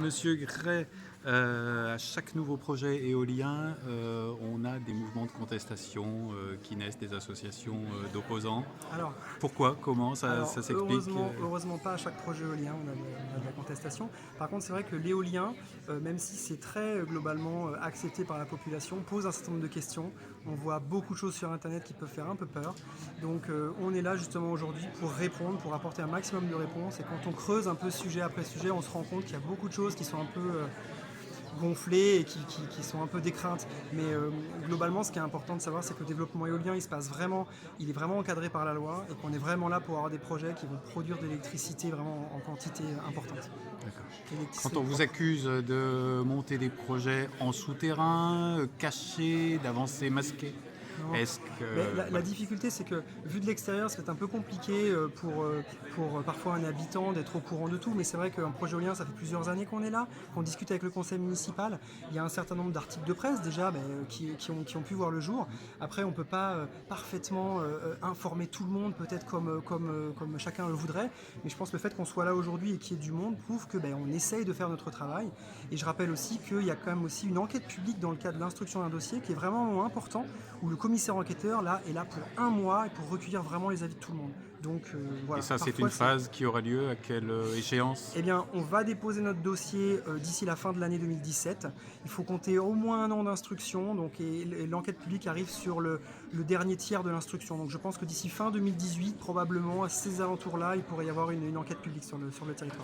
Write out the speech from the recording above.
Monsieur Gray, à chaque nouveau projet éolien, on a des mouvements de contestation qui naissent, des associations d'opposants. Alors, Pourquoi? Comment ça s'explique? heureusement pas à chaque projet éolien, on a de la contestation. Par contre, c'est vrai que l'éolien, même si c'est très globalement accepté par la population, pose un certain nombre de questions. On voit beaucoup de choses sur Internet qui peuvent faire un peu peur. Donc, on est là justement aujourd'hui pour répondre, pour apporter un maximum de réponses. Et quand on creuse un peu sujet après sujet, on se rend compte qu'il y a beaucoup de choses qui sont un peu gonflées et qui sont un peu des craintes. Mais globalement, ce qui est important de savoir, c'est que le développement éolien, il est vraiment encadré par la loi et qu'on est vraiment là pour avoir des projets qui vont produire de l'électricité vraiment en quantité importante. D'accord. Quand L'électricité on vous propre. accuse de monter des projets en souterrain, cachés, d'avancer masqués, Non. est-ce Mais que... la voilà. difficulté, c'est que vu de l'extérieur, c'est un peu compliqué pour parfois un habitant d'être au courant de tout. Mais c'est vrai qu'un projet éolien, ça fait plusieurs années qu'on est là, qu'on discute avec le conseil municipal. Il y a un certain nombre d'articles de presse déjà qui ont pu voir le jour. Après, on ne peut pas parfaitement informer tout le monde, peut-être comme chacun le voudrait. Mais je pense que le fait qu'on soit là aujourd'hui et qu'il y ait du monde prouve que on essaye de faire notre travail. Et je rappelle aussi qu'il y a quand même aussi une enquête publique dans le cadre de l'instruction d'un dossier qui est vraiment important, où le commissaire enquêteur là est là pour un mois et pour recueillir vraiment les avis de tout le monde. Donc Et voilà, ça, c'est parfois une c'est... phase qui aura lieu à quelle échéance? Eh bien, on va déposer notre dossier d'ici la fin de l'année 2017. Il faut compter au moins un an d'instruction, donc, et l'enquête publique arrive sur le dernier tiers de l'instruction. Donc je pense que d'ici fin 2018, probablement à ces alentours-là, il pourrait y avoir une enquête publique sur le territoire.